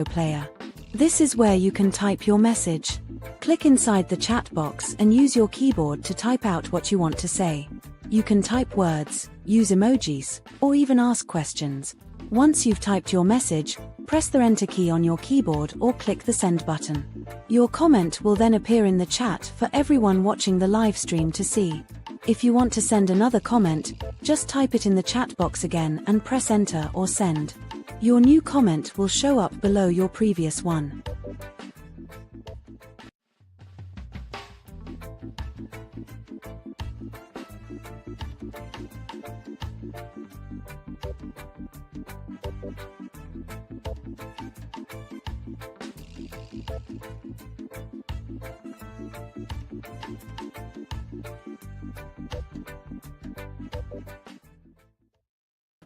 player. This is where you can type your message. Click inside the chat box and use your keyboard to type out what you want to say. You can type words, use emojis, or even ask questions. Once you've typed your message, press the Enter key on your keyboard or click the Send button. Your comment will then appear in the chat for everyone watching the live stream to see. If you want to send another comment, just type it in the chat box again and press Enter or Send. Your new comment will show up below your previous one.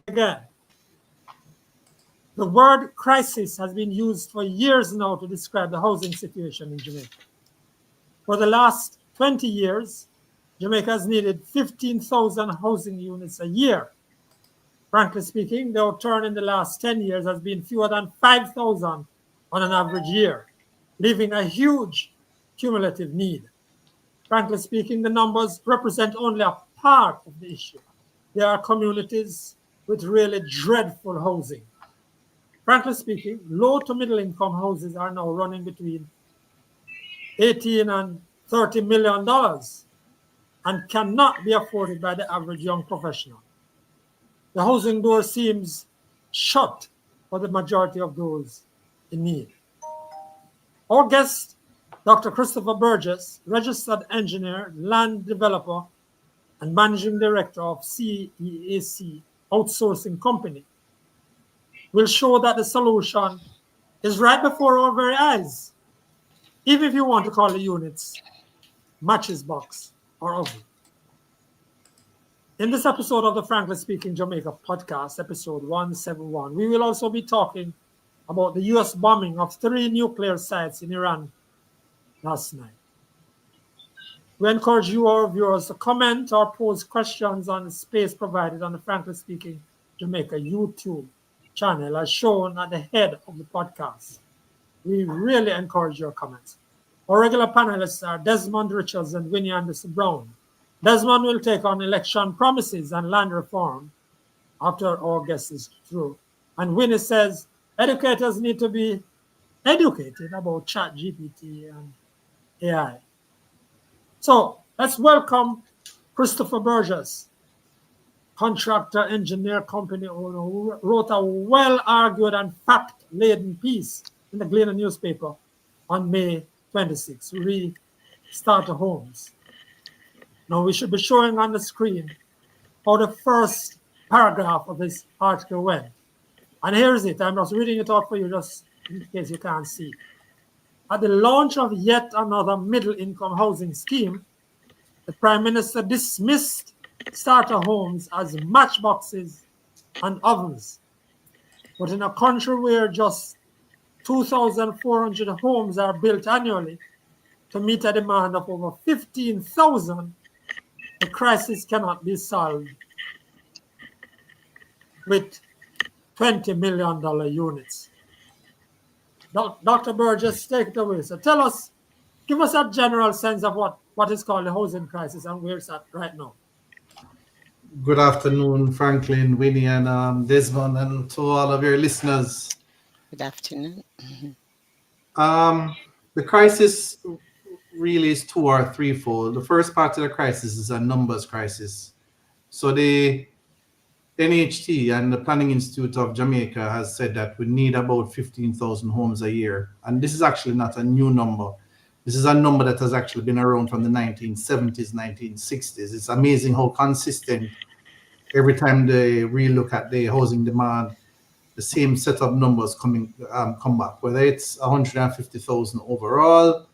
Again, the word crisis has been used for years now to describe the housing situation in Jamaica. For the last 20 years, Jamaica has needed 15,000 housing units a year. Frankly speaking, the outturn in the last 10 years has been fewer than 5,000 on an average year, leaving a huge cumulative need. Frankly speaking, the numbers represent only a part of the issue. There are communities with really dreadful housing. Frankly speaking, low to middle income houses are now running between $18 and $30 million and cannot be afforded by the average young professional. The housing door seems shut for the majority of those in need. Our guest, Dr. Christopher Burgess, registered engineer, land developer, and managing director of CEAC Outsourcing company, will show that the solution is right before our very eyes, even if you want to call the units matches box or oven. In this episode of the Frankly Speaking Jamaica Podcast, episode 171, we will also be talking about the US bombing of 3 nuclear sites in Iran last night. We encourage you, our viewers, to comment or pose questions on the space provided on the Frankly Speaking Jamaica YouTube channel as shown at the head of the podcast. We really encourage your comments. Our regular panelists are Desmond Richards and Winnie Anderson Brown. Desmond will take on election promises and land reform after our guest is through. And Winnie says educators need to be educated about ChatGPT and AI. So let's welcome Christopher Burgess, contractor, engineer, company owner, who wrote a well-argued and fact-laden piece in the Gleaner newspaper on May 26, Restart Homes. Now we should be showing on the screen how the first paragraph of this article went. And here's it. I'm just reading it out for you just in case you can't see. At the launch of yet another middle-income housing scheme, the Prime Minister dismissed starter homes as matchboxes and ovens. But in a country where just 2,400 homes are built annually to meet a demand of over 15,000, the crisis cannot be solved with $20 million units. Dr. Burgess, take it away. So give us a general sense of what is called the housing crisis and where it's at right now. Good afternoon, Franklin, Winnie, and Desmond, and to all of your listeners. Good afternoon. The crisis really is 2 or 3-fold. The first part of the crisis is a numbers crisis. So the NHT and the Planning Institute of Jamaica has said that we need about 15,000 homes a year. And this is actually not a new number. This is a number that has actually been around from the 1970s, 1960s. It's amazing how consistent every time they relook at the housing demand, the same set of numbers come back, whether it's 150,000 overall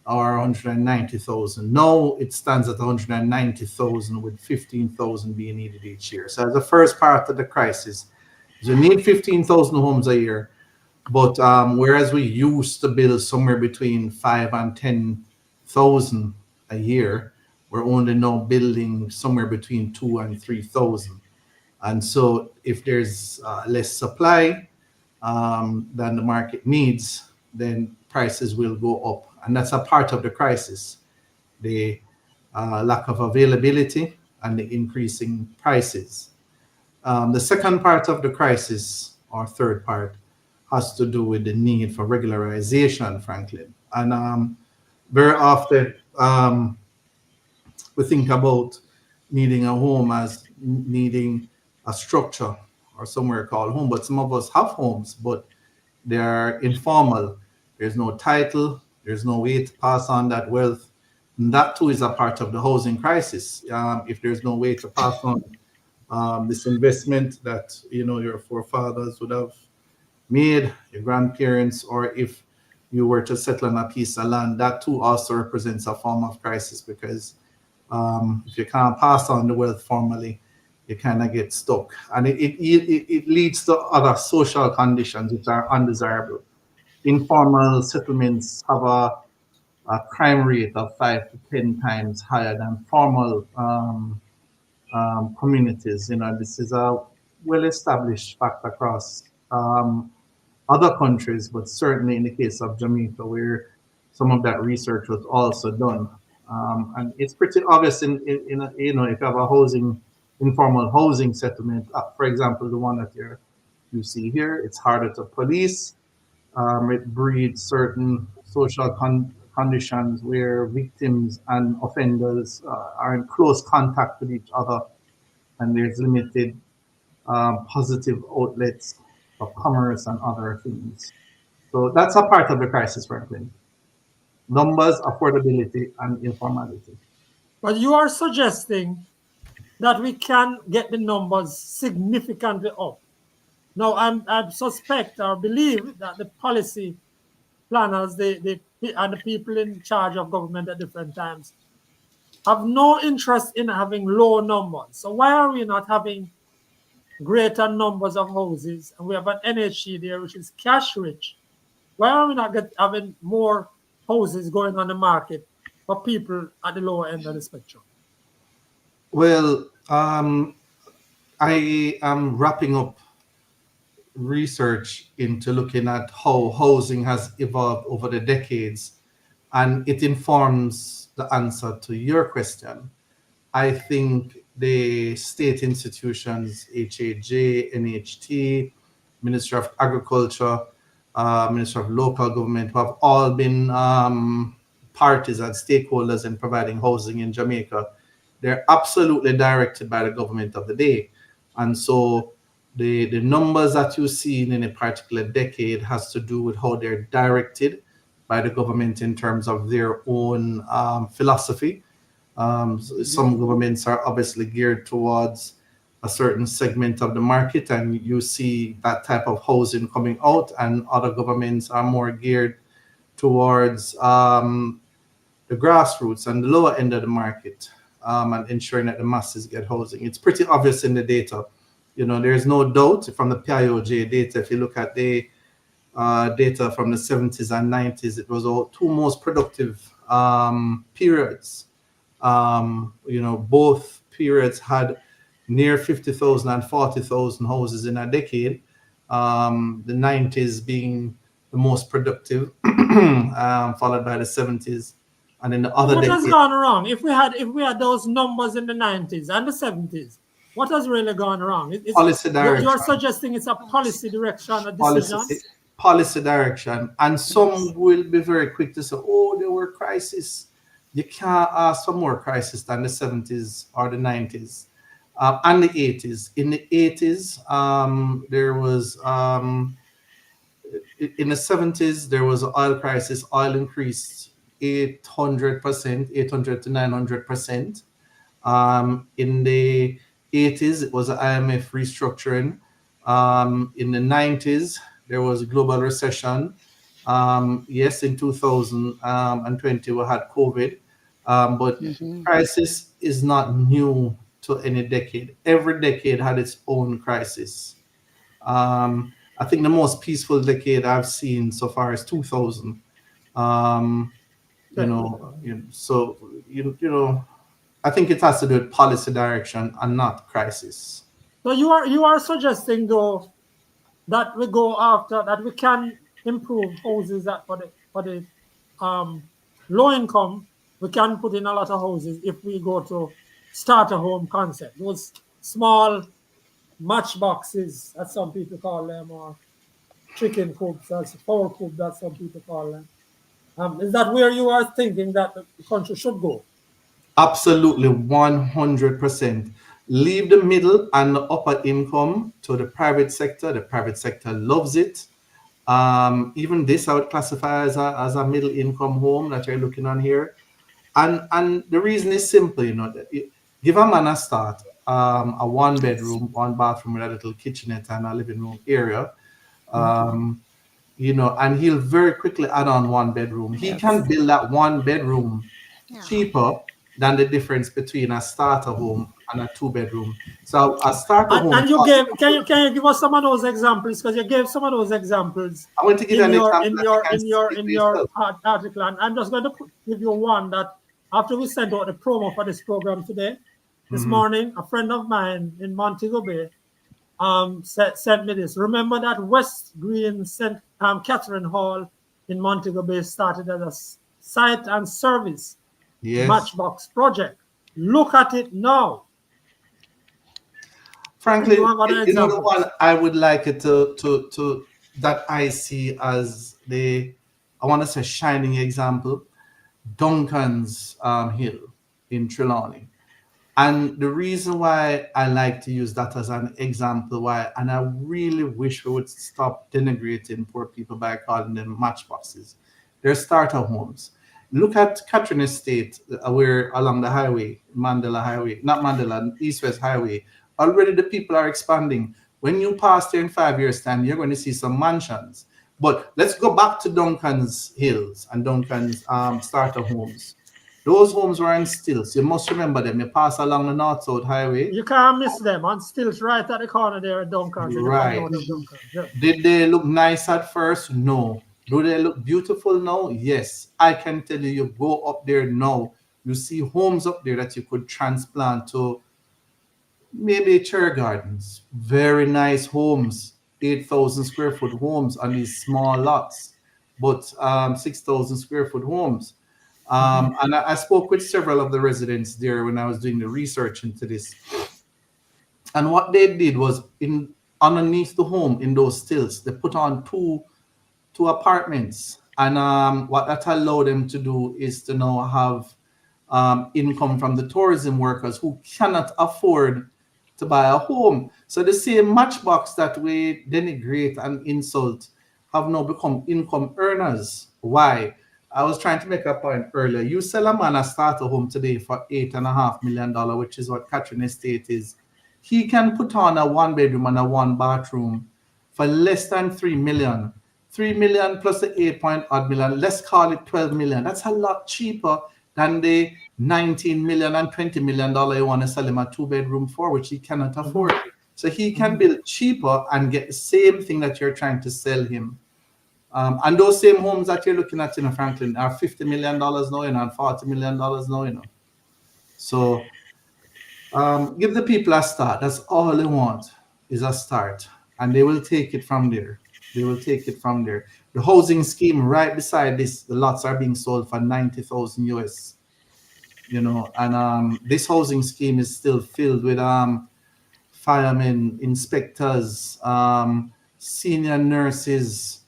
or 190,000. Now it stands at 190,000 with 15,000 being needed each year. So the first part of the crisis is you need 15,000 homes a year, but whereas we used to build somewhere between 5,000 and 10,000 a year, we're only now building somewhere between 2,000 and 3,000. And so if there's less supply, than the market needs, then prices will go up. And that's a part of the crisis, the lack of availability and the increasing prices. The second part of the crisis, or third part, has to do with the need for regularization, Franklin. And very often we think about needing a home as needing a structure or somewhere called home, but some of us have homes, but they're informal. There's no title, there's no way to pass on that wealth. And that too is a part of the housing crisis. If there's no way to pass on this investment that your forefathers would have made, your grandparents, or if you were to settle on a piece of land, that too also represents a form of crisis, because if you can't pass on the wealth formally, you kind of get stuck, and it leads to other social conditions which are undesirable. Informal settlements have a crime rate of 5 to 10 times higher than formal communities. This is a well-established fact across other countries, but certainly in the case of Jamaica, where some of that research was also done. And it's pretty obvious in if you have a informal housing settlement, for example, the one that you see here, it's harder to police. It breeds certain social conditions where victims and offenders are in close contact with each other, and there's limited positive outlets of commerce and other things. So that's a part of the crisis, Franklin. Numbers, affordability, and informality. But you are suggesting that we can get the numbers significantly up. Now, I suspect or believe that the policy planners and the people in charge of government at different times have no interest in having low numbers. So why are we not having greater numbers of houses? And we have an NHE there which is cash rich. Why are we not having more houses going on the market for people at the lower end of the spectrum? Well, I am wrapping up research into looking at how housing has evolved over the decades, and it informs the answer to your question. I think the state institutions, HAJ, NHT, Ministry of Agriculture, Ministry of Local Government, who have all been parties and stakeholders in providing housing in Jamaica, they're absolutely directed by the government of the day. And so the numbers that you see in a particular decade has to do with how they're directed by the government in terms of their own philosophy. Some governments are obviously geared towards a certain segment of the market, and you see that type of housing coming out, and other governments are more geared towards the grassroots and the lower end of the market, and ensuring that the masses get housing. It's pretty obvious in the data. There's no doubt from the PIOJ data. If you look at the data from the 70s and 90s, it was all two most productive periods. Both periods had near 50,000 and 40,000 houses in a decade. The 90s being the most productive, followed by the 70s, and in the other what decades. Has gone wrong? If we had those numbers in the 90s and the 70s, what has really gone wrong? Policy direction. You're suggesting it's a policy direction, a decision? Policy direction. And some will be very quick to say, oh, there were crises. You can't ask for more crisis than the 70s or the 90s and the 80s. In the 80s, there was, in the 70s, there was an oil crisis. Oil increased 800%, 800 to 900%. In the 80s, it was an IMF restructuring. In the 90s, there was a global recession. Yes, in 2020, we had COVID. But crisis is not new to any decade. Every decade had its own crisis. I think the most peaceful decade I've seen so far is 2000. So I think it has to do with policy direction and not crisis. So you are suggesting, though, that we go after, that we can improve houses that for the low income, we can put in a lot of houses if we go to starter home concept. Those small matchboxes, as some people call them, or chicken coops, as fowl coop, that some people call them. Is that where you are thinking that the country should go? Absolutely, 100%. Leave the middle and the upper income to the private sector. The private sector loves it. Even this I would classify as a middle income home that you're looking on here. And the reason is simple, give a man a start, a one bedroom, one bathroom with a little kitchenette and a living room area. And he'll very quickly add on one bedroom. He can build that one bedroom cheaper than the difference between a starter home and a two bedroom. So a starter home. And you gave, can you give us some of those examples? Because you gave some of those examples. I want to give you an example in your article, and I'm just going to give you one that after we sent out the promo for this program today, this morning, a friend of mine in Montego Bay sent me this. Remember that West Green St. Catherine Hall in Montego Bay started as a site and service matchbox project. Look at it now. Frankly, the one I would like it to that I see as I want to say shining example, Duncan's Hill in Trelawney. And the reason why I like to use that as an example, and I really wish we would stop denigrating poor people by calling them matchboxes. They're starter homes. Look at Catherine Estate, where along the highway, East-West Highway, already the people are expanding. When you pass there in 5 years' time, you're going to see some mansions. But let's go back to Duncan's Hills and Duncan's starter homes. Those homes were on stilts. You must remember them. You pass along the North-South Highway. You can't miss them on stilts right at the corner there at Duncan. Right. Yeah. Did they look nice at first? No. Do they look beautiful now? Yes. I can tell you, you go up there now, you see homes up there that you could transplant to maybe chair gardens. Very nice homes, 8,000 square foot homes on these small lots, but 6,000 square foot homes. And I spoke with several of the residents there when I was doing the research into this. And what they did was underneath the home in those stilts, they put on two apartments. And what that allowed them to do is to now have income from the tourism workers who cannot afford to buy a home. So the same matchbox that we denigrate and insult have now become income earners. Why? I was trying to make a point earlier. You sell a man a starter home today for $8.5 million, which is what Catherine Estate is. He can put on a one bedroom and a one bathroom for less than $3 million. $3 million plus the 8 million, let's call it $12 million. That's a lot cheaper than the $19 million and $20 million you want to sell him a two bedroom for, which he cannot afford. So he can build cheaper and get the same thing that you're trying to sell him. And those same homes that you're looking at, Franklin, are $50 million now, and $40 million now, So give the people a start. That's all they want is a start. And they will take it from there. The housing scheme right beside this, the lots are being sold for $90,000 US. And this housing scheme is still filled with firemen, inspectors, senior nurses.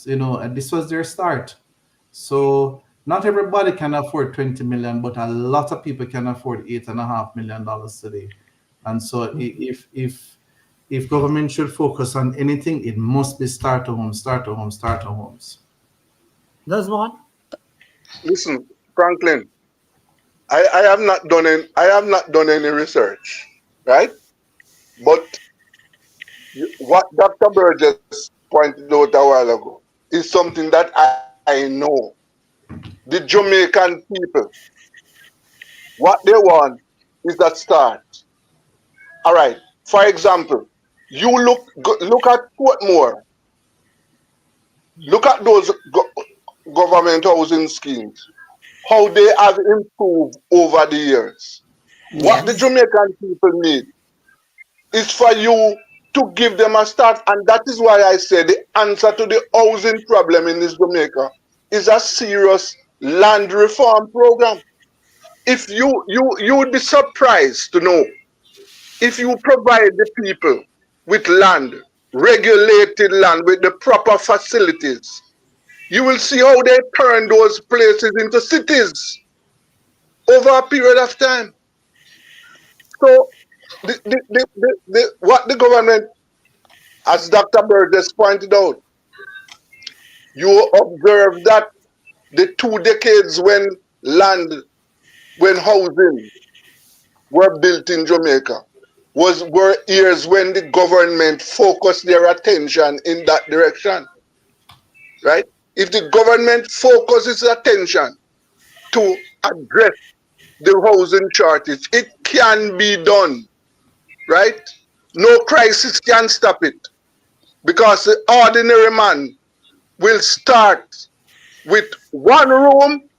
And this was their start. So not everybody can afford $20 million, but a lot of people can afford $8.5 million today. And so if government should focus on anything, it must be starter homes. Desmond? Listen, Franklin, I have not done any research, right? But what Dr. Burgess pointed out a while ago is something that I know. The Jamaican people, what they want is that start. All right. For example, you look at Portmore. Look at those government housing schemes, how they have improved over the years. Yes. What the Jamaican people need is for you to give them a start. And that is why I say the answer to the housing problem in this Jamaica is a serious land reform program. If you would be surprised to know, if you provide the people with land, regulated land with the proper facilities, you will see how they turn those places into cities over a period of time. So what the government, as Dr. Burgess pointed out, you observe that the 2 decades when housing were built in Jamaica were years when the government focused their attention in that direction, right? If the government focuses attention to address the housing shortage, it can be done, right? No crisis can stop it, because the ordinary man will start with 1 room,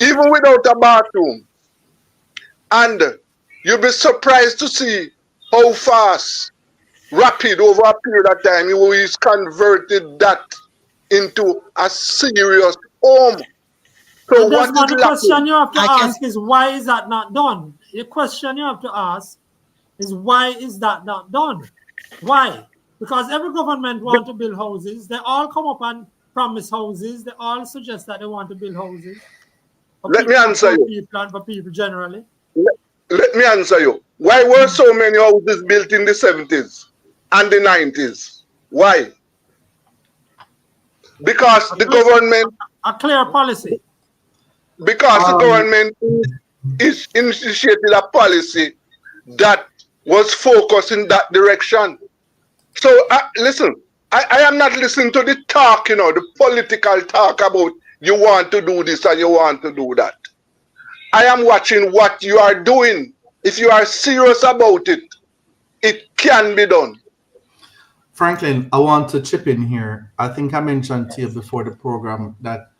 even without a bathroom. And you'll be surprised to see how fast, rapid, over a period of time, he's converted that into a serious home. So and what is the question you have to I ask is, why is that not done? The question you have to ask is, why is that not done? Why? Because every government wants to build houses. They all come up and promise houses. They all suggest that they want to build houses. Let me answer you. People and for people generally. Let me answer you. Why were so many houses built in the 70s and the 90s? Why? Because the government... A clear policy. Because the government is initiated a policy that was focused in that direction. So, listen, I am not listening to the talk, the political talk about you want to do this and you want to do that. I am watching what you are doing. If you are serious about it, it can be done. Franklin, I want to chip in here. I think I mentioned to you before the program that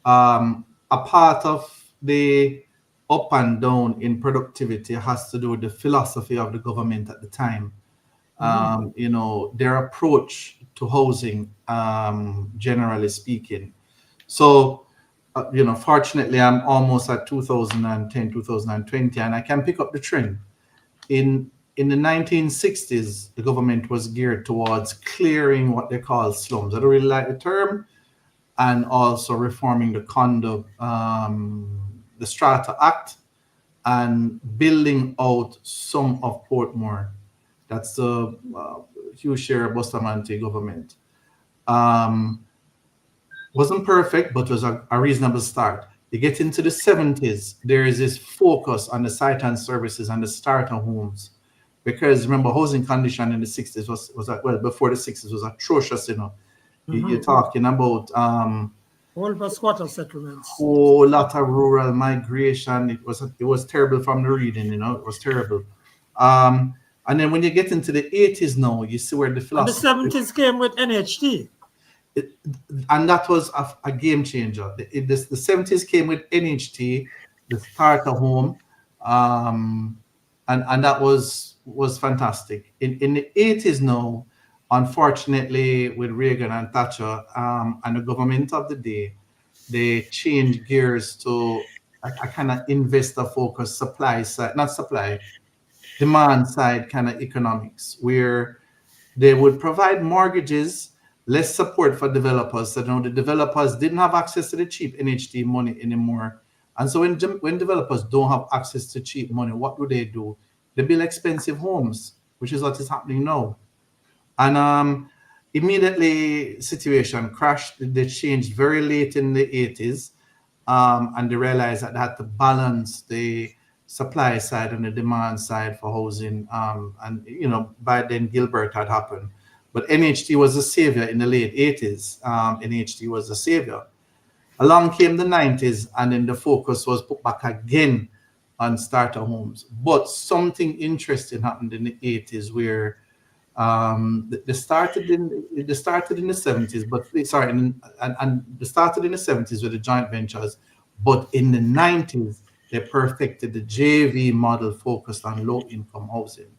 a part of the up and down in productivity has to do with the philosophy of the government at the time. Their approach to housing, generally speaking. So, fortunately, I'm almost at 2010, 2020, and I can pick up the trend. In the 1960s, the government was geared towards clearing what they call slums. I don't really like the term, and also reforming the condo, the Strata Act, and building out some of Portmore. That's the huge share of Bustamante government. Wasn't perfect, but was a reasonable start. You get into the 70s, there is this focus on the site and services and the starter homes. Because remember, housing condition in the 60s was before the 60s was atrocious, You're talking about whole squatter settlements. Whole lot of rural migration. It was terrible from the reading, it was terrible. And then when you get into the 80s now, you see where the philosophy... And the 70s came with NHT. And that was a game changer. The 70s came with NHT, the starter home, and that was fantastic. In the 80s now, unfortunately, with Reagan and Thatcher and the government of the day, they changed gears to a kind of investor-focused demand side kind of economics, where they would provide mortgages, less support for developers. So now the developers didn't have access to the cheap NHT money anymore. And so when developers don't have access to cheap money, what do? They build expensive homes, which is what is happening now. And immediately situation crashed. They changed very late in the 80s, and they realized that they had to balance the supply side and the demand side for housing. And by then Gilbert had happened. But NHT was a savior in the late 80s. NHT was a savior. Along came the 90s, and then the focus was put back again on starter homes. But something interesting happened in the 80s where they started in the 70s, but they started in the 70s with the joint ventures. But in the 90s, they perfected the JV model focused on low-income housing.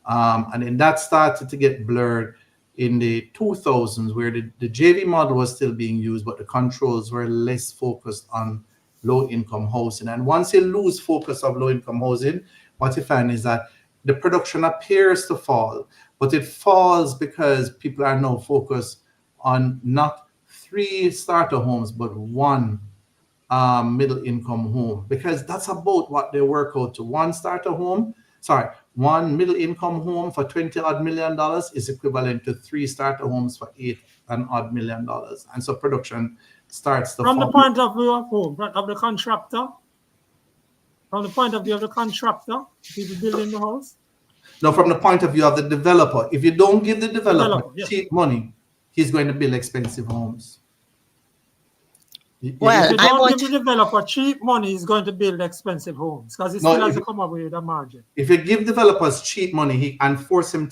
And then that started to get blurred in the 2000s, where the JV model was still being used, but the controls were less focused on low-income housing. And once you lose focus of low-income housing, what you find is that the production appears to fall, but it falls because people are now focused on not 3 starter homes, but 1 middle-income home, because that's about what they work out to. 1 middle-income home for $20 million is equivalent to 3 starter homes for $8 million. And so production starts to From the fall. point of view of whom? Of the contractor? From the point of view of the contractor, people building the house? No, from the point of view of the developer. If you don't give the developer Yes. cheap money, he's going to build expensive homes. If Well, you don't give the developer cheap money, he's going to build expensive homes because he still has to come up with a margin. If you give developers cheap money and force him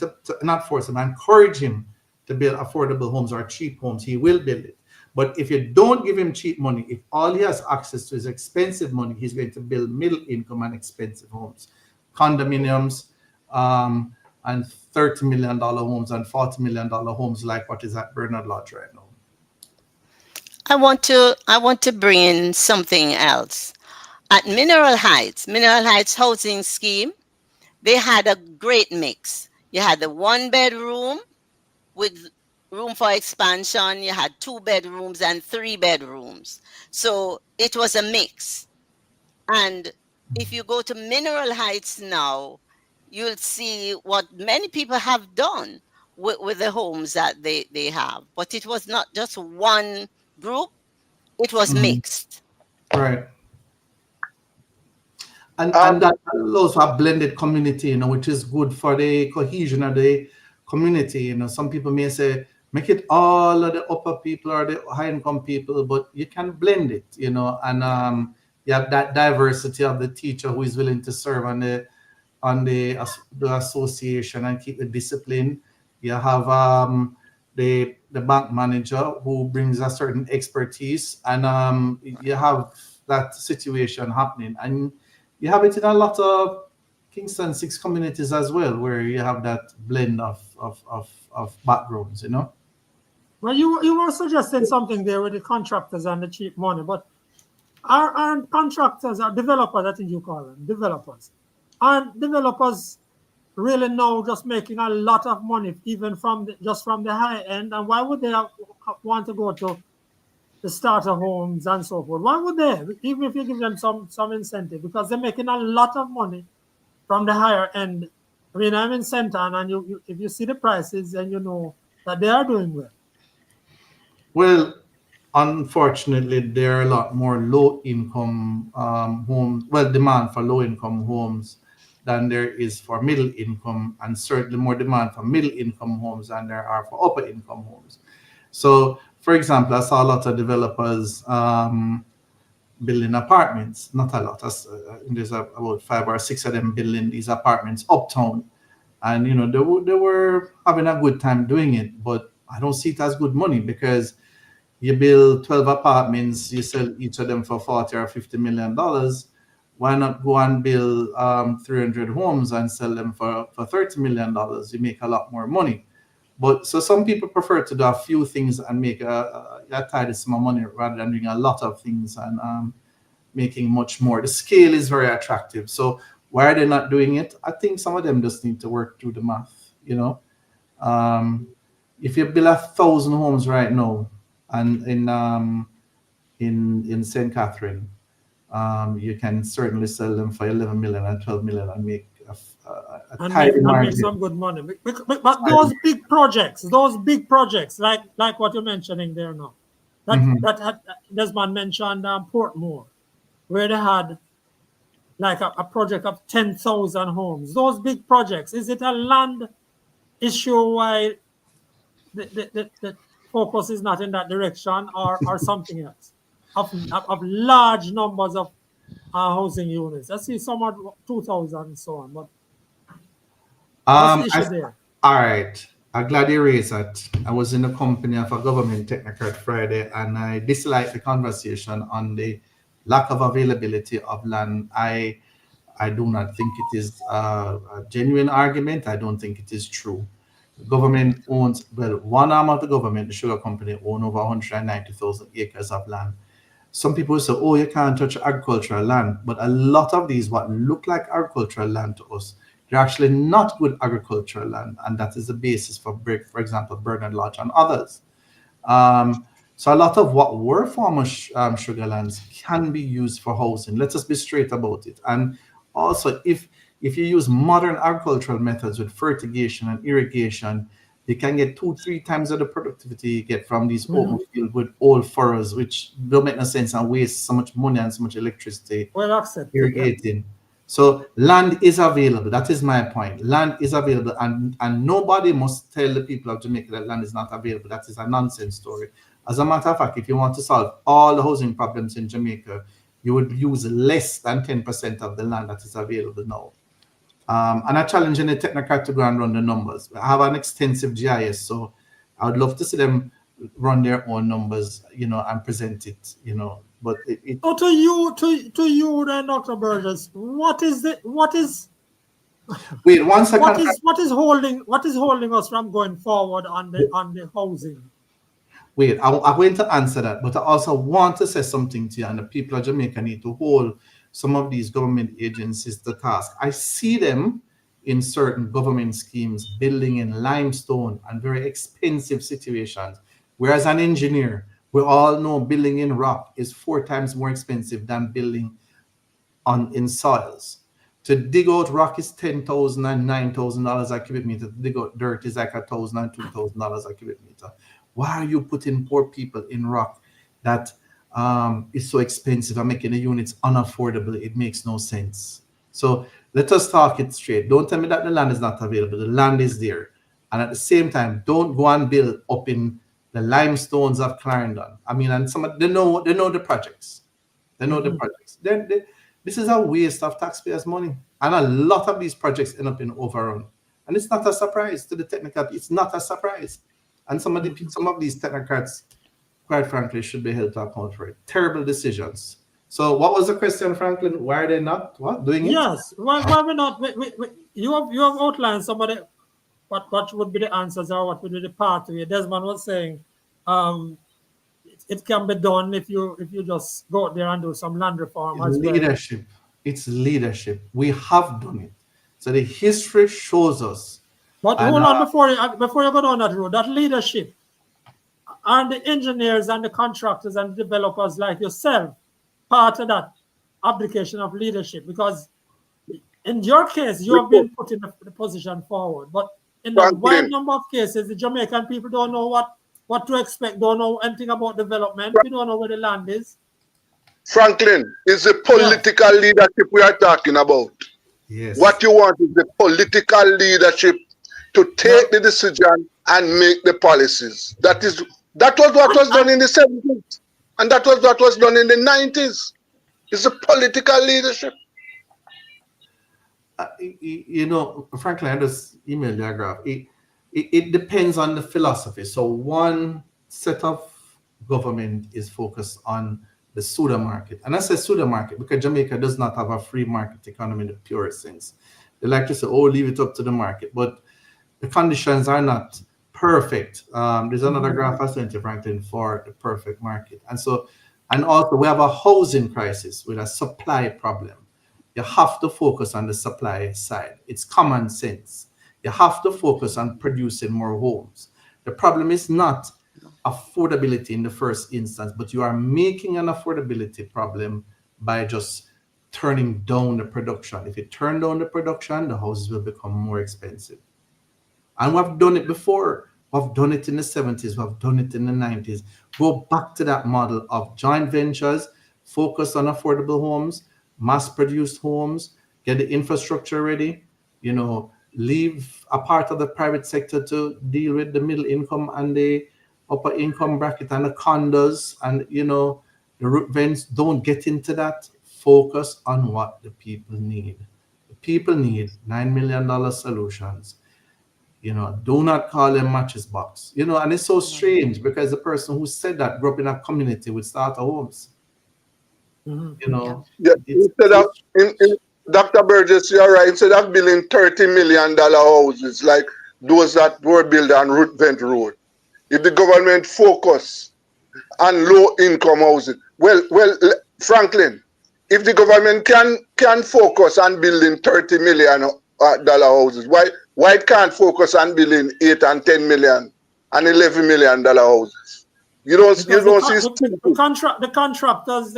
encourage him to build affordable homes or cheap homes, he will build it. But if you don't give him cheap money, if all he has access to is expensive money, he's going to build middle income and expensive homes, condominiums, and $30 million homes and $40 million homes, like what is at Bernard Lodge right now. I want to bring in something else. At Mineral Heights housing scheme, they had a great mix. You had the 1-bedroom with room for expansion. You had 2 bedrooms and 3 bedrooms. So it was a mix. And if you go to Mineral Heights now, you'll see what many people have done with the homes that they have. But it was not just one group, it was mixed. Right. And that allows for a blended community, which is good for the cohesion of the community. Some people may say, make it all of the upper people or the high income people, but you can blend it, and you have that diversity of the teacher who is willing to serve on the association and keep the discipline. You have the bank manager who brings a certain expertise, and you have that situation happening. And you have it in a lot of Kingston 6 communities as well, where you have that blend of backgrounds, Well, you were suggesting something there with the contractors and the cheap money, but aren't contractors or developers, I think you call them, developers, aren't developers really now just making a lot of money, even from the high end? And why would they want to go to the starter homes and so forth? Why would they, even if you give them some incentive? Because they're making a lot of money from the higher end. I mean, I'm in Centon, and you if you see the prices, and you know that they are doing well. Well, unfortunately, there are a lot more low-income homes, demand for low-income homes than there is for middle-income, and certainly more demand for middle-income homes than there are for upper-income homes. So, for example, I saw a lot of developers building apartments. Not a lot. There's about 5 or 6 of them building these apartments uptown. And, they were having a good time doing it, but I don't see it as good money, because you build 12 apartments, you sell each of them for $40 or $50 million. Why not go and build 300 homes and sell them for $30 million? You make a lot more money. But so some people prefer to do a few things and make a tidy sum of money rather than doing a lot of things and making much more. The scale is very attractive. So why are they not doing it? I think some of them just need to work through the math. If you build 1,000 homes right now, and in St. Catherine, you can certainly sell them for 11 million and 12 million and make a tidy margin. Make some good money. But those big projects, like what you're mentioning there now, that had Desmond mentioned Portmore, where they had like a project of 10,000 homes. Those big projects, is it a land issue why the focus is not in that direction, or something else of large numbers of housing units? I see some are 2,000 and so on, but what's the issue there? All right, I'm glad you raised that. I was in the company of a government technocrat Friday, and I disliked the conversation on the lack of availability of land. I I do not think it is a genuine argument. I don't think it is true. The government owns, well, one arm of the government, the sugar company, own over 190,000 acres of land. Some people say, oh, you can't touch agricultural land, but a lot of these, what look like agricultural land to us, they're actually not good agricultural land, and that is the basis for example, Bernard Lodge and others. So a lot of what were former sugar lands can be used for housing. Let us be straight about it. And also, if you use modern agricultural methods with fertigation and irrigation, you can get 2-3 times of the productivity you get from these open fields with old furrows, which don't make no sense and waste so much money and so much electricity irrigating. Yeah. So land is available. That is my point. Land is available, and nobody must tell the people of Jamaica that land is not available. That is a nonsense story. As a matter of fact, if you want to solve all the housing problems in Jamaica, you would use less than 10% of the land that is available now. And I challenge any technocrat to go and run the numbers. I have an extensive GIS, so I would love to see them run their own numbers, and present it, But to you then, Dr. Burgess, what is wait 1 second. What is holding us from going forward on the housing? Wait, I'm going to answer that, but I also want to say something to you, and the people of Jamaica need to hold some of these government agencies to task. I see them in certain government schemes building in limestone and very expensive situations, whereas an engineer, we all know building in rock is 4 times more expensive than building in soils. To dig out rock is $10,000 and $9,000 a cubic meter. To dig out dirt is like $1,000 and $2,000 a cubic meter. Why are you putting poor people in rock that is so expensive and making the units unaffordable? It makes no sense. So let us talk it straight. Don't tell me that the land is not available. The land is there. And at the same time, don't go and build up in the limestones of Clarendon. I mean, and they know the projects. They know the projects. This is a waste of taxpayers' money. And a lot of these projects end up in overrun. And it's not a surprise to the technical. It's not a surprise. And some of these technocrats, quite frankly, should be held to account for it. Terrible decisions. So what was the question, Franklin? Why are they not doing it? Yes. Why we not? You have outlined some of the what would be the answers or what would be the pathway. Desmond was saying it can be done if you just go out there and do some land reform as leadership. Well. It's leadership. We have done it. So the history shows us. But hold on, before you go down that road, that leadership and the engineers and the contractors and the developers like yourself, part of that application of leadership, because in your case, you have been put in the position forward. But in a wide number of cases, the Jamaican people don't know what to expect, don't know anything about development, we don't know where the land is. Franklin, is the political leadership we are talking about. Yes. What you want is the political leadership to take the decision and make the policies. That was what was done in the 70s. And that was what was done in the 90s. It's the political leadership. Frankly, I just emailed you a graph. It depends on the philosophy. So one set of government is focused on the pseudo market. And I say pseudo market because Jamaica does not have a free market economy in the purest sense. They like to say, leave it up to the market. But the conditions are not perfect. There's another graph I sent you, Franklin, for the perfect market. And also we have a housing crisis with a supply problem. You have to focus on the supply side. It's common sense. You have to focus on producing more homes. The problem is not affordability in the first instance, but you are making an affordability problem by just turning down the production. If you turn down the production, the houses will become more expensive. And we've done it before. We've done it in the 70s. We've done it in the 90s. Go back to that model of joint ventures, focus on affordable homes, mass-produced homes, get the infrastructure ready, leave a part of the private sector to deal with the middle income and the upper income bracket and the condos and, the root vents. Don't get into that. Focus on what the people need. The people need $9 million solutions. Do not call them matches box. And it's so strange because the person who said that grew up in a community with starter homes. Instead of Dr. Burgess, you're right. Instead of building $30 million houses like those that were built on Root Vent Road, if the government focus on low income housing, Franklin, if the government can focus on building $30 million houses, why it can't focus on building 8 and 10 million and $11 million houses? You don't see the contractors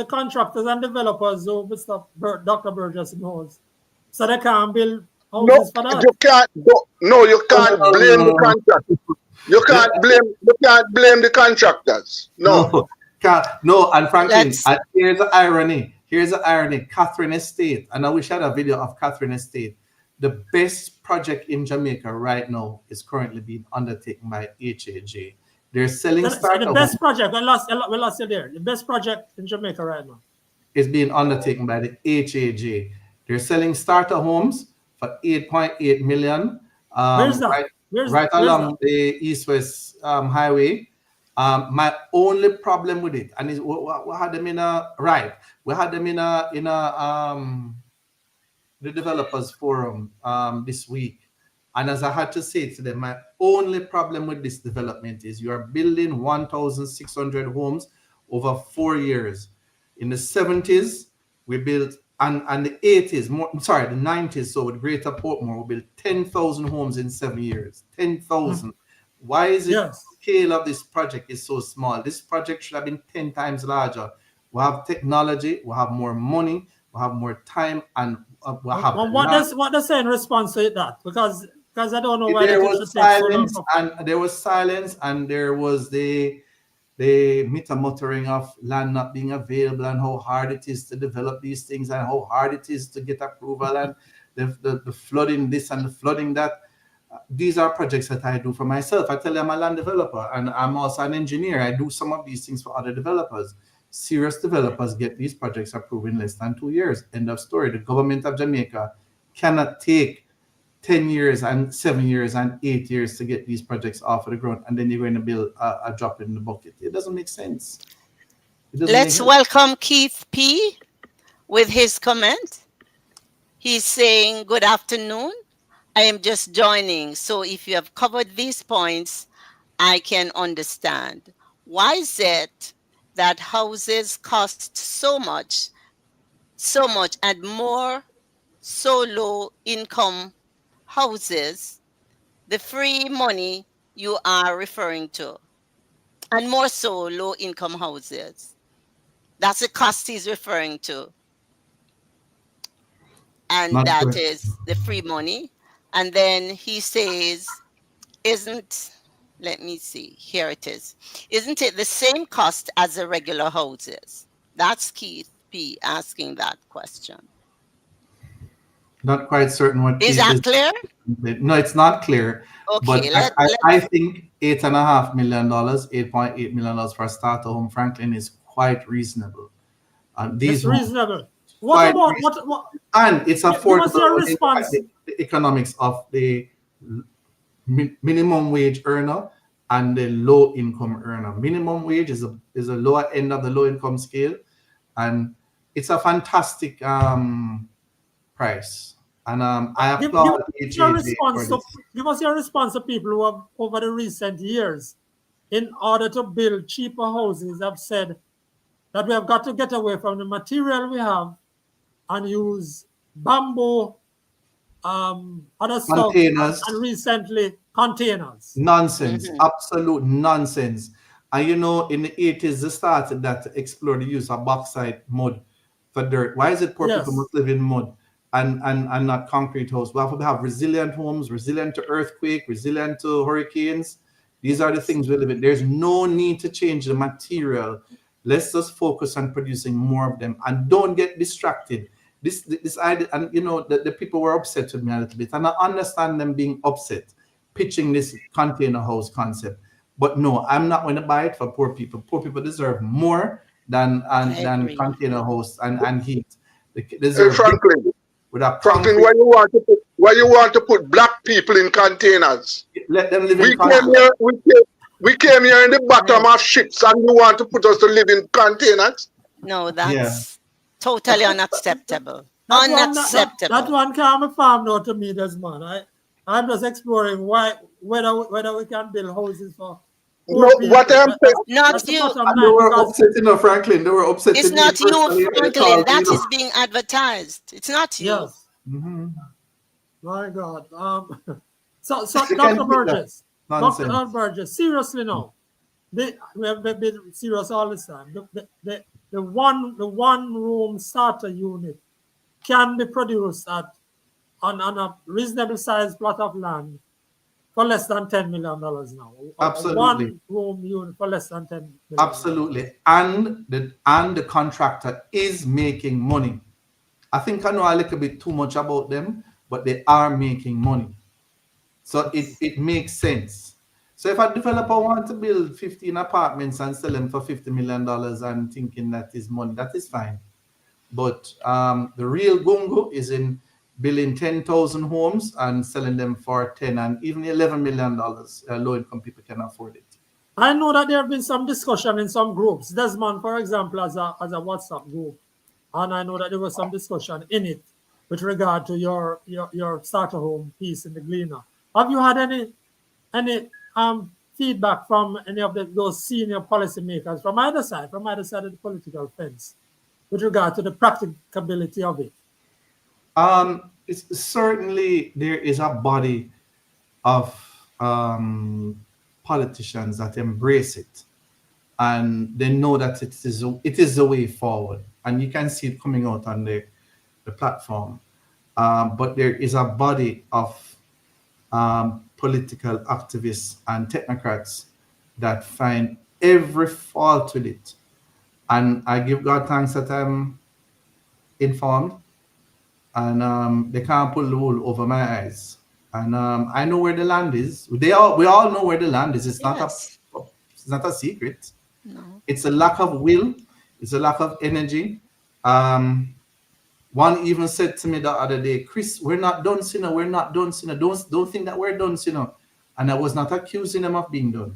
and developers who Dr. Burgess knows. So they can't build houses for that. You can't blame the contractors. You can't blame the contractors. No, and Franklin, here's the irony. Catherine Estate, and I wish I had a video of Catherine Estate. The best project in Jamaica right now is currently being undertaken by HAJ. They're selling the best project. We lost you there. The best project in Jamaica right now is being undertaken by the HAJ. They're selling starter homes for 8.8 million. Where's that? Right along the East-West Highway. My only problem with it, and we had them in the developers forum this week. And as I had to say to them, my only problem with this development is you are building 1,600 homes over 4 years. In the 70s, we built, and the 80s, the 90s, so with Greater Portmore, we built 10,000 homes in 7 years. 10,000. Why is it the scale of this project is so small? This project should have been 10 times larger. We have technology, we have more money, we have more time, and we have. What does say in response to that? Because I don't know why there was silence, and there was silence, and there was the muttering of land not being available, and how hard it is to develop these things, and how hard it is to get approval, and the flooding this and the flooding that. These are projects that I do for myself. I tell you I'm a land developer, and I'm also an engineer. I do some of these things for other developers. Serious developers get these projects approved in less than 2 years. End of story. The government of Jamaica cannot take 10 years and 7 years and 8 years to get these projects off of the ground, and then you're going to build a drop in the bucket. It doesn't make sense. Let's welcome Keith P. with his comment. He's saying, good afternoon. I am just joining. So if you have covered these points, I can understand. Why is it that houses cost so much and more so low income houses, the free money you are referring to, and more so low income houses? That's the cost he's referring to. And Not that correct. is the free money. And then he says, let me see, here it is. Isn't it the same cost as the regular houses? That's Keith P. asking that question. Not quite certain what is that clear? No, it's not clear. Okay, but I think $8.5 million, $8.8 million for a starter home, Franklin, is quite reasonable. It's reasonable. What about what? And it's affordable. Response. The economics of the minimum wage earner and the low income earner. Minimum wage is a lower end of the low income scale, and it's a fantastic price. And I applaud give us your response to people who have, over the recent years, in order to build cheaper houses, have said that we have got to get away from the material we have and use bamboo, other stuff, and recently containers. Nonsense, absolute nonsense. And in the 80s, they started that to explore the use of bauxite mud for dirt. Why is it poor people must live in mud and not concrete homes? We have to have resilient homes, resilient to earthquake, resilient to hurricanes. These are the things we live in. There's no need to change the material. Let's just focus on producing more of them, and don't get distracted. This idea, and the people were upset with me a little bit, and I understand them being upset, pitching this container house concept. But no, I'm not going to buy it for poor people. Poor people deserve more than container house and heat. Franklin, why you want to put black people in containers? Let them live in containers. We came here in the bottom of ships, and you want to put us to live in containers? No, that's totally unacceptable. That Unacceptable. one can't be farmed out to me, Desmond. I'm just exploring whether we can build houses for poor No, people. what I'm saying, Not That's the you. bottom And they line were because upsetting her, Franklin. They were upsetting It's me not you, personally. They Franklin. called me, That is being advertised. It's not you. yes, Mhm. my God. So You Dr. can take that Burgess, nonsense. seriously now, we have been serious all the time. The one room starter unit can be produced on a reasonable sized plot of land for less than $10 million now. A Absolutely. one room unit for less than $10 million. Absolutely. And the contractor is making money. I think I know a little bit too much about them, but they are making money. So it makes sense. So if a developer wants to build 15 apartments and sell them for $50 million and thinking that is money, that is fine. But the real gungo is in building 10,000 homes and selling them for 10 and even $11 million. Low-income people can afford it. I know that there have been some discussion in some groups. Desmond, for example, as a WhatsApp group, and I know that there was some discussion in it with regard to your starter home piece in the Gleaner. Have you had any feedback from any of those senior policymakers from either side of the political fence, with regard to the practicability of it? It's certainly there is a body of politicians that embrace it, and they know that it is the way forward, and you can see it coming out on the platform. But there is a body of political activists and technocrats that find every fault with it, and I give God thanks that I'm informed, and they can't pull the wool over my eyes. And I know where the land is. We all know where the land is. It's Yes. not a secret. No. It's a lack of will. It's a lack of energy. One even said to me the other day, Chris, we're not done, sinner. We're not done, sinner. Don't think that we're done, sinner. And I was not accusing them of being done,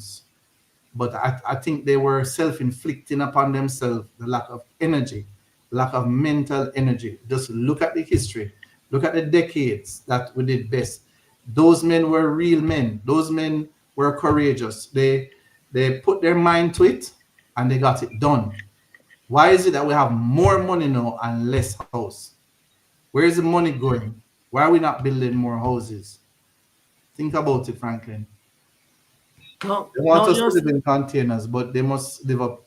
but I think they were self-inflicting upon themselves the lack of energy, lack of mental energy. Just look at the history. Look at the decades that we did best. Those men were real men. Those men were courageous. They put their mind to it and they got it done. Why is it that we have more money now and less house? Where is the money going? Why are we not building more houses? Think about it, Franklin. No, They want no, us to live in containers, but they must live up.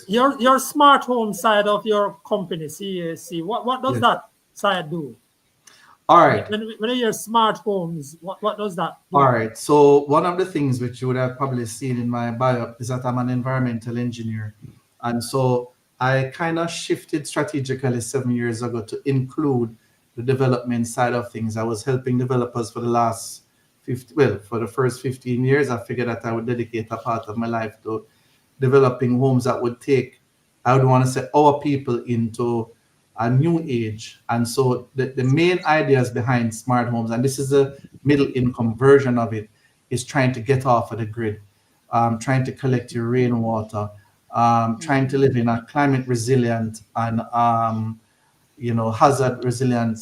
your smart home side of your company, CEAC, what does that side do? All right. When you hear smart homes, what does that do? All right. So one of the things which you would have probably seen in my bio is that I'm an environmental engineer. And so I kind of shifted strategically 7 years ago to include the development side of things. I was helping developers for the first 15 years. I figured that I would dedicate a part of my life to developing homes that would take, I would want to say, our people into a new age. And so the main ideas behind smart homes, and this is a middle income version of it, is trying to get off of the grid, trying to collect your rainwater, trying to live in a climate resilient and hazard resilient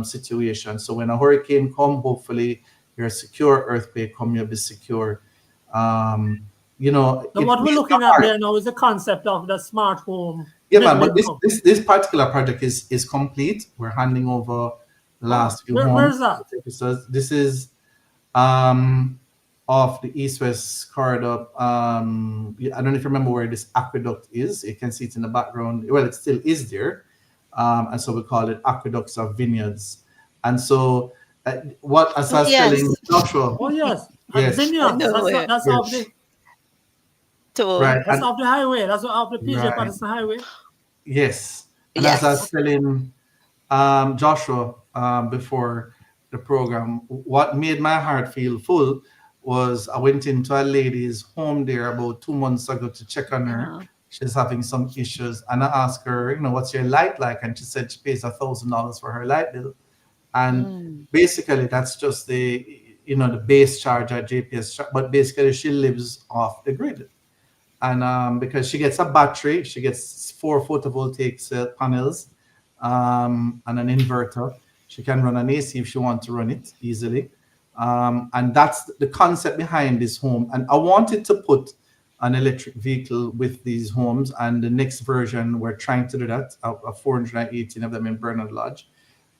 situation. So when a hurricane come, hopefully you're secure. Earthquake come, you'll be secure. So what we're looking at there now is the concept of the smart home. Yeah, man, but this particular project is complete. We're handing over the last few homes. Where's that? So this is off the east-west corridor. I don't know if you remember where this aqueduct is. You can see it in the background. Well, it still is there. And so we call it Aqueducts of Vineyards. And so what as I was telling Joshua. Oh, yes. Yes. Vineyards. That's off the... Right. That's off the highway. That's off the PJ Patterson Highway. Yes. And as I was telling Joshua before the program, what made my heart feel full was I went into a lady's home there about 2 months ago to check on her. She's having some issues. And I asked her, what's your light like? And she said she pays $1,000 for her light bill. And basically that's just the base charge at JPS. But basically she lives off the grid. And because she gets a battery, she gets 4 photovoltaic panels, and an inverter. She can run an AC if she wants to run it easily. And that's the concept behind this home. And I wanted to put an electric vehicle with these homes. And the next version, we're trying to do that. 418 of them in Bernard Lodge.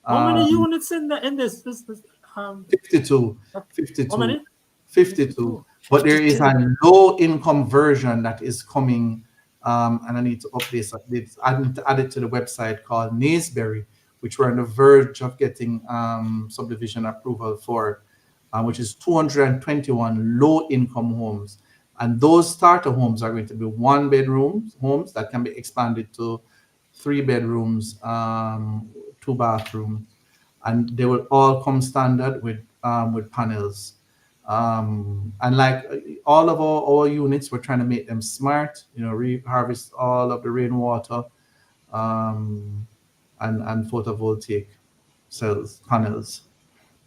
How many units in this? 52. How many? 52. But there is a low income version that is coming. And I need to update it. I need to add it to the website called Naisberry, which we're on the verge of getting subdivision approval for, which is 221 low-income homes. And those starter homes are going to be 1-bedroom homes that can be expanded to 3 bedrooms, 2 bathrooms, and they will all come standard with panels. And like all of our units, we're trying to make them smart, harvest all of the rainwater, and photovoltaic cells, panels.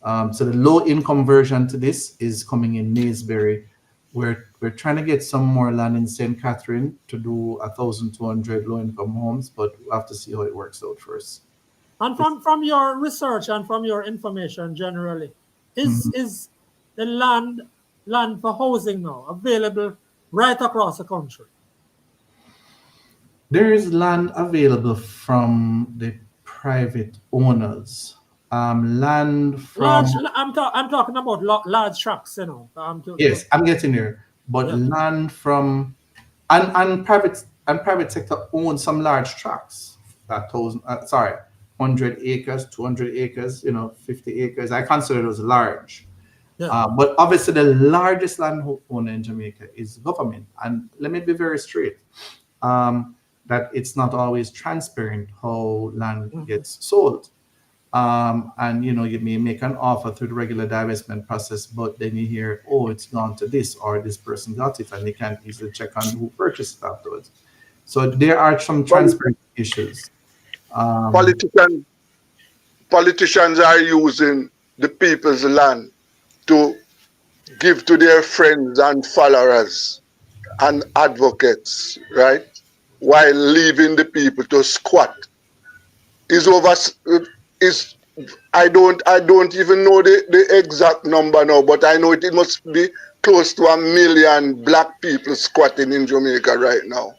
So the low income version to this is coming in Naisberry. We're trying to get some more land in St. Catherine to do 1,200 low income homes, but we'll have to see how it works out first. And from your research and from your information generally, is the land for housing now available right across the country? There is land available from the private owners. Land from I'm talking about large tracts, Yes, I'm getting there. But land from and private sector owns some large tracts. 100 acres, 200 acres, 50 acres. I consider those large. Yeah. But obviously the largest landowner in Jamaica is government. And let me be very straight, that it's not always transparent how land gets sold. And you may make an offer through the regular divestment process, but then you hear, it's gone to this, or this person got it, and they can't easily check on who purchased it afterwards. So there are some transparency issues. Politicians are using the people's land to give to their friends and followers and advocates, right? While leaving the people to squat. I don't even know the exact number now, but I know it must be close to 1 million black people squatting in Jamaica right now.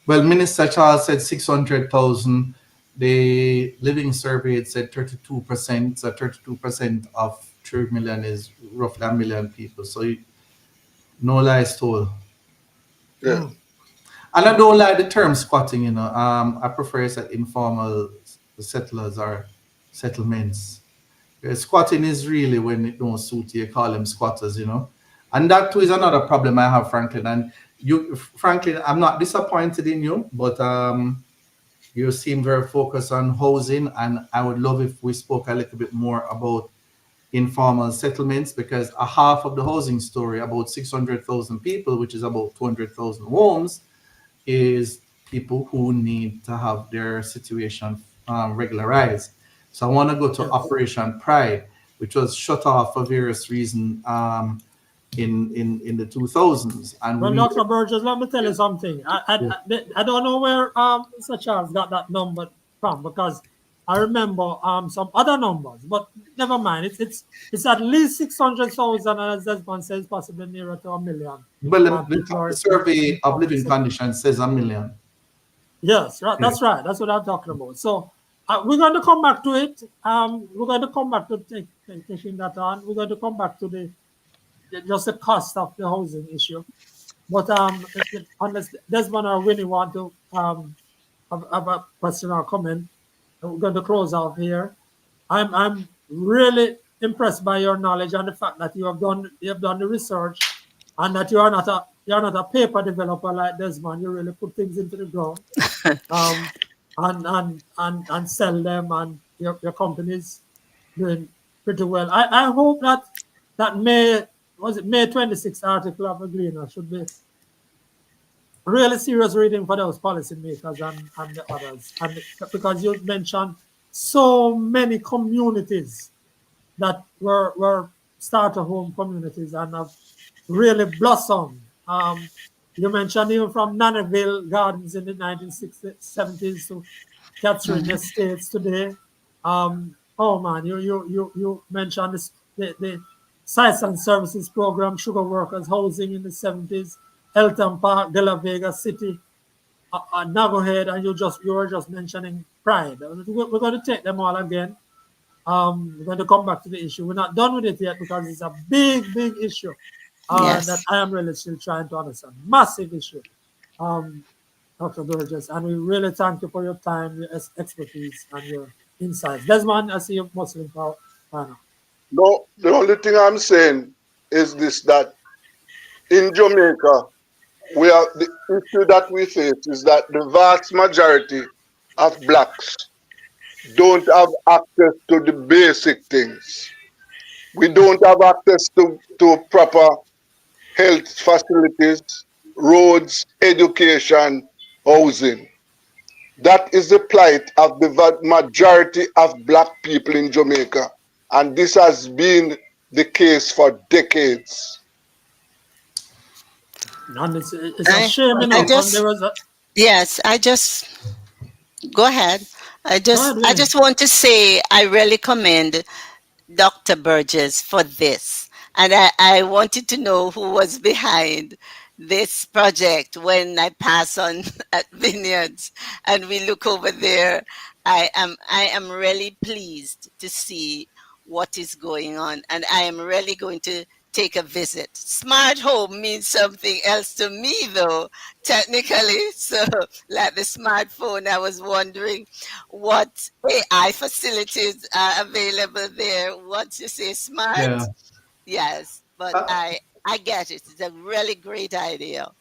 Well, Minister Charles said 600,000. The living survey said 32%. So 32% of 3 million is roughly 1 million people. So no lies told. Yeah. And I don't like the term squatting, I prefer it as informal settlers or settlements. Squatting is really when it don't suit you, call them squatters, And that too is another problem I have, Franklin. And Franklin, I'm not disappointed in you, but you seem very focused on housing, and I would love if we spoke a little bit more about informal settlements, because a half of the housing story, about 600,000 people, which is about 200,000 homes, is people who need to have their situation regularized. So I want to go to Operation Pride, which was shut off for various reasons in the 2000s. And well, Dr. Burgess, let me tell you something. I don't know where Mr. Charles got that number from, because I remember some other numbers, but never mind. It's at least 600,000, and as Desmond says, possibly nearer to 1 million. Well, the survey of living conditions says 1 million. Yes, right. That's right. That's what I'm talking about. So we're going to come back to it. We're going to come back to taking that on. We're going to come back to just the cost of the housing issue. But unless Desmond or Winnie want to have a question or comment, we're going to close off here. I'm really impressed by your knowledge and the fact that you have done the research, and that you're not a paper developer like Desmond. You really put things into the ground, and sell them, and your company's doing pretty well. I hope that May 26th article of the Gleaner should be really serious reading for those policymakers and the others, and because you mentioned so many communities that were starter home communities and have really blossomed. You mentioned even from Nannyville Gardens in the 1960s, 70s to capturing the states today. Oh man, you mentioned this, the Sites and Services Program, Sugar Workers Housing in the 70s, Elton Park, De La Vega City, Nagohead, and you were just mentioning Pride. We're going to take them all again. We're going to come back to the issue. We're not done with it yet because it's a big issue that Yes. I am really still trying to understand. Massive issue, Dr. Burgess, and we really thank you for your time, your expertise, and your insights. Desmond, I see you Muslim power. No, the only thing I'm saying is this, that in Jamaica, the issue that we face is that the vast majority of blacks don't have access to the basic things. We don't have access to proper health facilities, roads, education, housing. That is the plight of the majority of black people in Jamaica. And this has been the case for decades. And it's a shame, you know. Go ahead. I Winnie. just want to say I really commend Dr. Burgess for this. And I wanted to know who was behind this project when I pass on at Vineyards and we look over there. I am really pleased to see what is going on, and I am really going to take a visit. Smart home means something else to me though, technically. So like the smartphone, I was wondering what AI facilities are available there. Once you say smart, Yeah. yes, but I get it. It's a really great idea.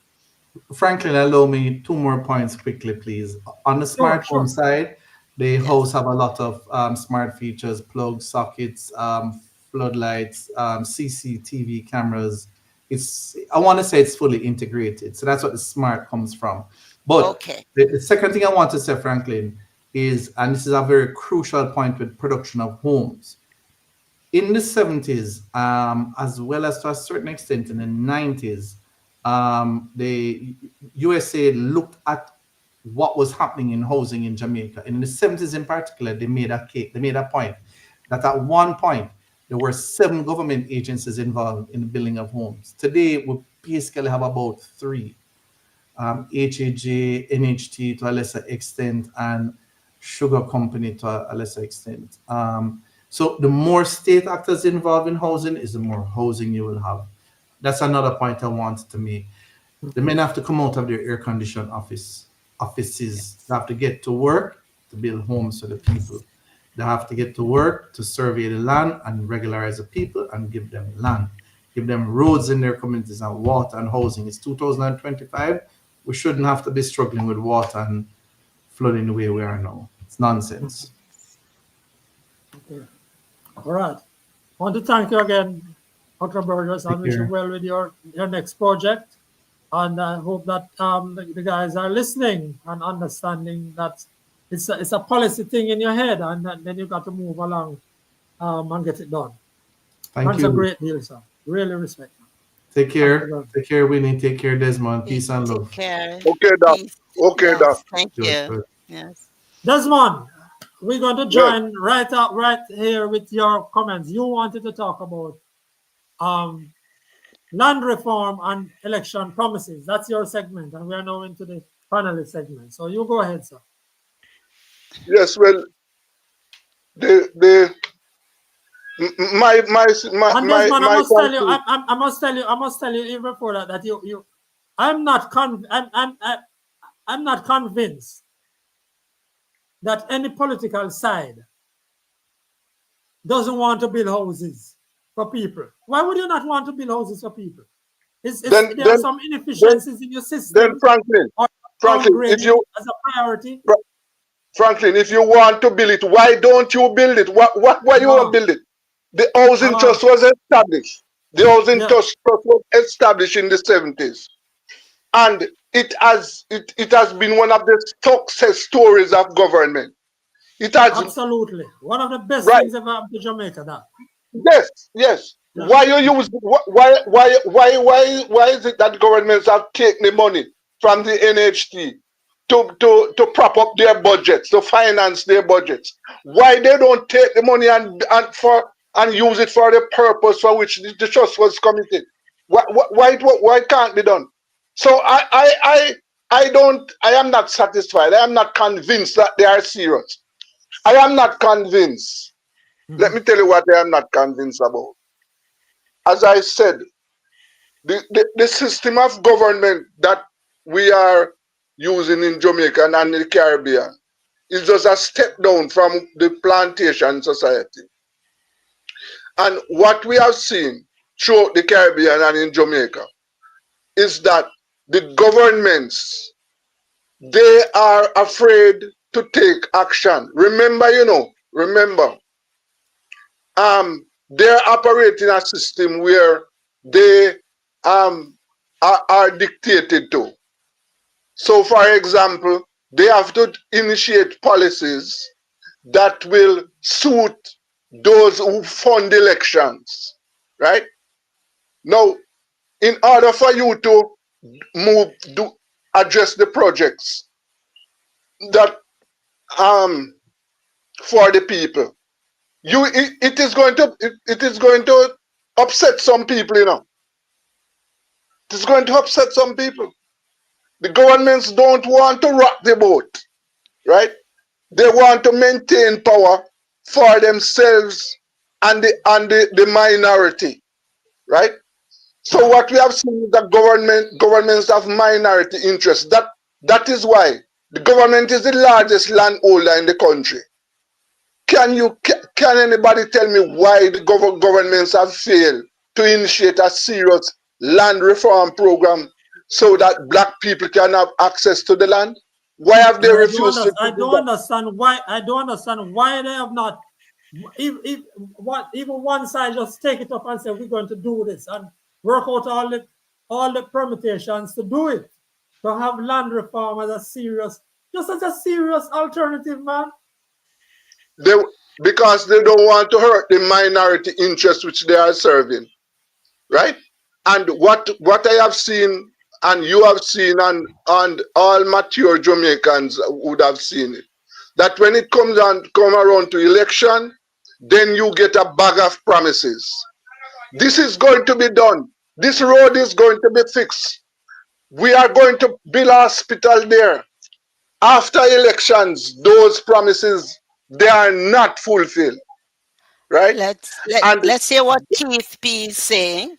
Franklin, allow me 2 more points quickly, please. On the smart home side, the house have a lot of smart features, plugs, sockets, floodlights, CCTV cameras. I want to say it's fully integrated. So that's what the smart comes from. But Okay. the second thing I want to say, Franklin, is, and this is a very crucial point with production of homes. In the 70s, as well as to a certain extent in the 90s, the USA looked at what was happening in housing in Jamaica. In the 70s in particular, they made a point that at one point, there were 7 government agencies involved in the building of homes. Today, we basically have about 3. HAJ, NHT to a lesser extent, and Sugar Company to a lesser extent. So the more state actors involved in housing is the more housing you will have. That's another point I wanted to make. The men have to come out of their air-conditioned offices. They have to get to work to build homes for the people. They have to get to work to survey the land and regularize the people and give them land. Give them roads in their communities and water and housing. It's 2025. We shouldn't have to be struggling with water and flooding the way we are now. It's nonsense. Okay. All right. I want to thank you again, Dr. Burgess, and wish you well with your next project. And I hope that the guys are listening and understanding that it's a policy thing in your head, and then you got to move along and get it done. Thanks a great deal, sir. Really respect. Take care. Take care, Winnie. Take care, Desmond. Peace and love. Take care. Okay, Doc. Okay, Yes, Doc. thank you. Yes. Desmond, we're going to join right here with your comments. You wanted to talk about land reform and election promises. That's your segment, and we are now into the panelist segment. So you go ahead, sir. Yes, well, I must tell you even before that I'm not convinced that any political side doesn't want to build houses for people. Why would you not want to build houses for people? There are some inefficiencies in your system. Then Franklin, if you as a priority. Franklin, if you want to build it, why don't you build it? Why you want to build it? The housing trust was established. The housing trust was established in the 70s. And it has been one of the success stories of government. It has absolutely one of the best things ever happened to Jamaica. That yes. Yeah. Why is it that governments have taken the money from the NHT to prop up their budgets, to finance their budgets. Why they don't take the money and use it for the purpose for which the trust was committed? Why can't be done? So I am not satisfied. I am not convinced that they are serious. I am not convinced. Let me tell you what I am not convinced about. As I said, the system of government that we are using in Jamaica and the Caribbean is just a step down from the plantation society. And what we have seen throughout the Caribbean and in Jamaica is that the governments, they are afraid to take action. Remember, they're operating a system where they are dictated to. So, for example, they have to initiate policies that will suit those who fund elections, right? Now, in order for you to address the projects that for the people, it is going to upset some people, It is going to upset some people. The governments don't want to rock the boat, right? They want to maintain power for themselves and the minority, right? So what we have seen is that governments have minority interests. That is why the government is the largest landholder in the country. Can anybody tell me why the governments have failed to initiate a serious land reform program so that black people can have access to the land? Why have they refused to do that? I don't understand why they have not. Even one side just take it up and say we're going to do this and work out all the permutations to do it, to have land reform as a serious alternative, man. Because they don't want to hurt the minority interests which they are serving, right? And what I have seen, and you have seen, and all mature Jamaicans would have seen it, that when it come around to election, then you get a bag of promises. This is going to be done. This road is going to be fixed. We are going to build a hospital there. After elections, those promises, they are not fulfilled, right? Let's hear what Keith P is saying.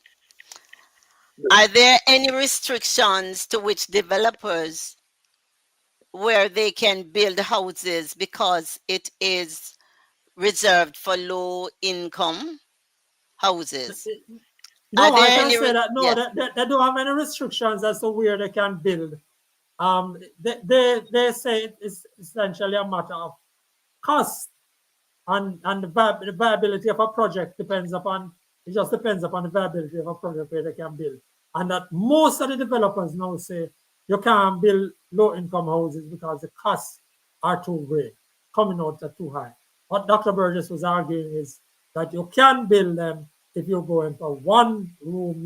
Are there any restrictions to which developers where they can build houses because it is reserved for low income houses? No, I can say that. No, they don't have any restrictions as to where they can build. They say it's essentially a matter of cost, and the viability of a project depends upon the viability of a project where they can build. And that most of the developers now say you can't build low-income houses because the costs are too great, coming out at too high. What Dr. Burgess was arguing is that you can build them if you're going for one bedroom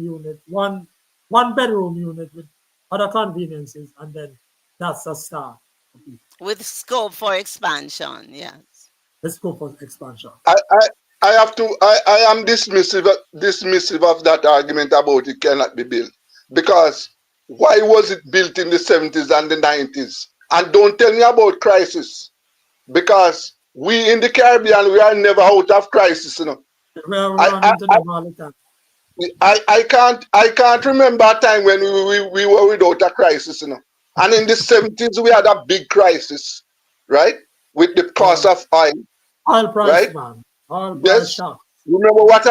unit with other conveniences, and then that's a start. With scope for expansion, yes. The scope for expansion. I am dismissive of that argument about it cannot be built. Because why was it built in the 70s and the 90s? And don't tell me about crisis. Because we in the Caribbean, we are never out of crisis, I can't remember a time when we were without a crisis, And in the 70s, we had a big crisis, right? With the cost of oil. Oil price, right? Man. Oil price shock. Remember what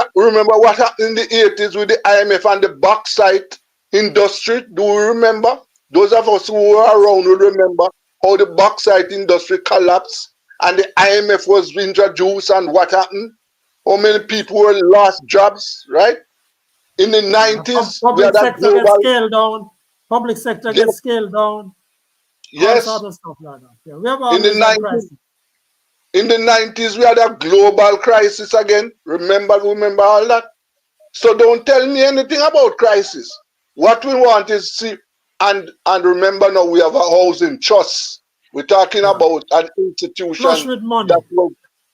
happened in the 80s with the IMF and the bauxite industry? Do we remember? Those of us who were around will remember how the bauxite industry collapsed and the IMF was introduced and what happened? How many people were lost jobs, right? In the 90s, public sector gets scaled down. Public sector gets scaled down. Yes. All sorts of stuff like that. Yeah. We have in the 90s, we had a global crisis again. Remember all that? So don't tell me anything about crisis. What we want is see And remember now, we have a housing trust. We're talking about an institution Flush with money. that will,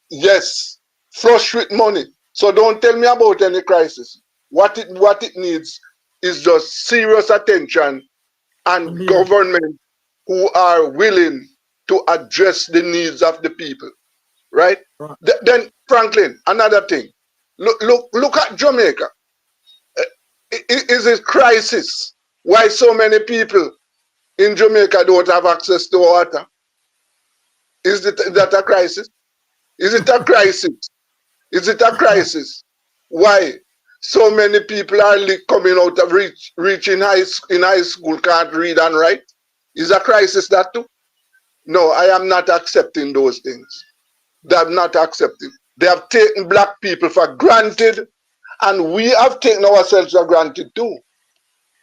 yes, flush with money. So don't tell me about any crisis. What it needs is just serious attention and government who are willing to address the needs of the people, right? Then, Franklin, another thing. Look at Jamaica. Is it crisis? Why so many people in Jamaica don't have access to water? Is that a crisis? Is it a crisis? Is it a crisis? Why so many people are coming out of reaching in high school can't read and write? Is a crisis that too? No, I am not accepting those things. They are not accepting. They have taken black people for granted, and we have taken ourselves for granted too,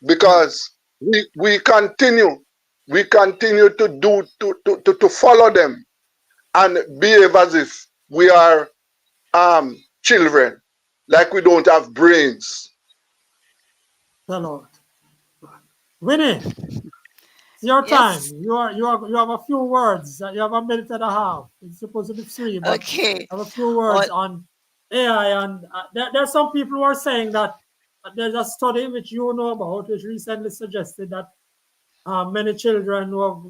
because we continue to follow them and behave as if we are children, like we don't have brains. Hello, Winnie. It's your time. You have a few words. You have a minute and a half. It's supposed to be 3, but Okay. I have a few words on AI. And there are some people who are saying that there's a study which you know about, which recently suggested that many children who have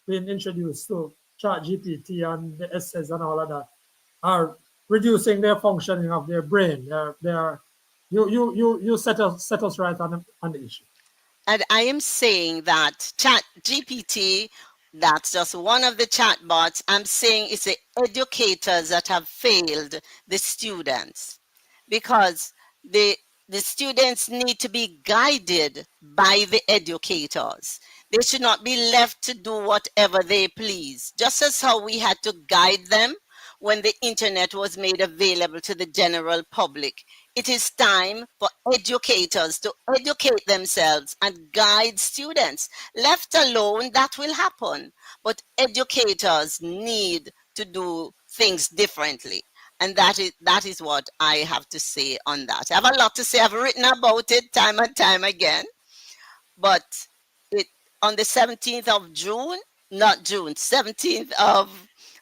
been introduced to ChatGPT and the essays and all of that are reducing their functioning of their brain. You set us right on the issue. And I am saying that ChatGPT, that's just one of the chatbots. I'm saying it's the educators that have failed the students, because the students need to be guided by the educators. They should not be left to do whatever they please, just as how we had to guide them when the internet was made available to the general public. It is time for educators to educate themselves and guide students. Left alone, that will happen. But educators need to do things differently. And that is what I have to say on that. I have a lot to say. I've written about it time and time again. But on the 17th of June, not June, 17th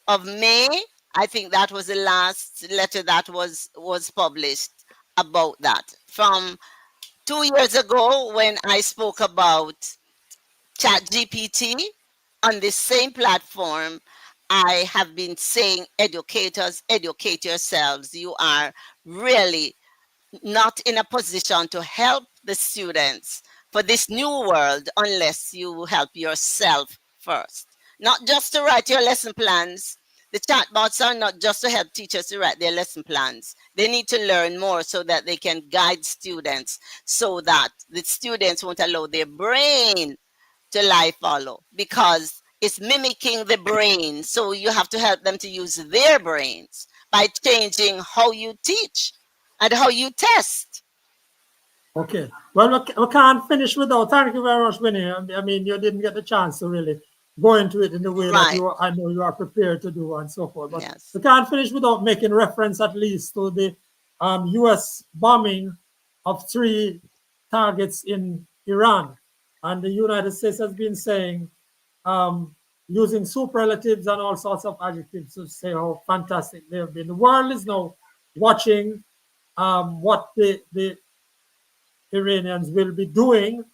of May, I think that was the last letter that was published about that. From 2 years ago, when I spoke about ChatGPT on the same platform, I have been saying, educators, educate yourselves. You are really not in a position to help the students for this new world unless you help yourself first. Not just to write your lesson plans. The chatbots are not just to help teachers to write their lesson plans. They need to learn more so that they can guide students, so that the students won't allow their brain to lie follow, because it's mimicking the brain. So you have to help them to use their brains by changing how you teach and how you test. Okay. Well, we can't finish without. Thank you very much, Winnie. I mean, you didn't get the chance to really go into it in the way that I know you are prepared to do, and so forth. But we can't finish without making reference at least to the U.S. bombing of 3 targets in Iran. And the United States has been saying, using superlatives and all sorts of adjectives to say how fantastic they have been. The world is now watching what the Iranians will be doing.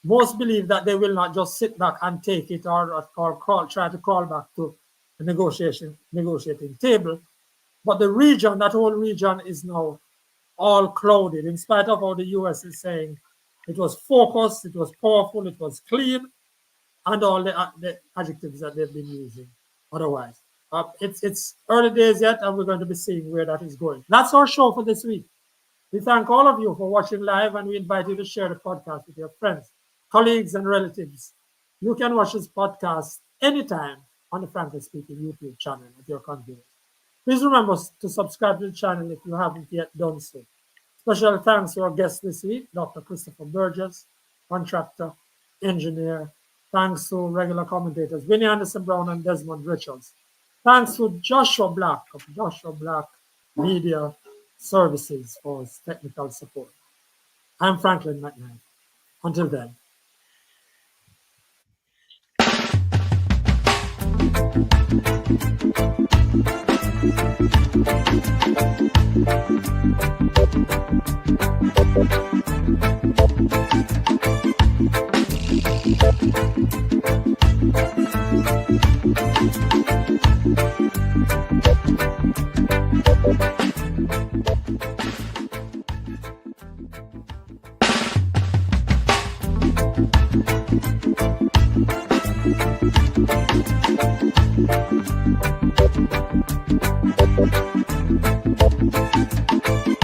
Most believe that they will not just sit back and take it or try to crawl back to the negotiating table. But the region, that whole region, is now all clouded, in spite of how the US is saying it was focused, it was powerful, it was clean, and all the adjectives that they've been using otherwise. It's early days yet, and we're going to be seeing where that is going. That's our show for this week. We thank all of you for watching live, and we invite you to share the podcast with your friends, colleagues, and relatives. You can watch this podcast anytime on the Frankly Speaking YouTube channel at your convenience. Please remember to subscribe to the channel if you haven't yet done so. Special thanks to our guest this week, Dr. Christopher Burgess, contractor, engineer. Thanks to regular commentators, Winnie Anderson Brown and Desmond Richards. Thanks to Joshua Black of Joshua Black Media Services for his technical support. I'm Franklin McKnight. Until then,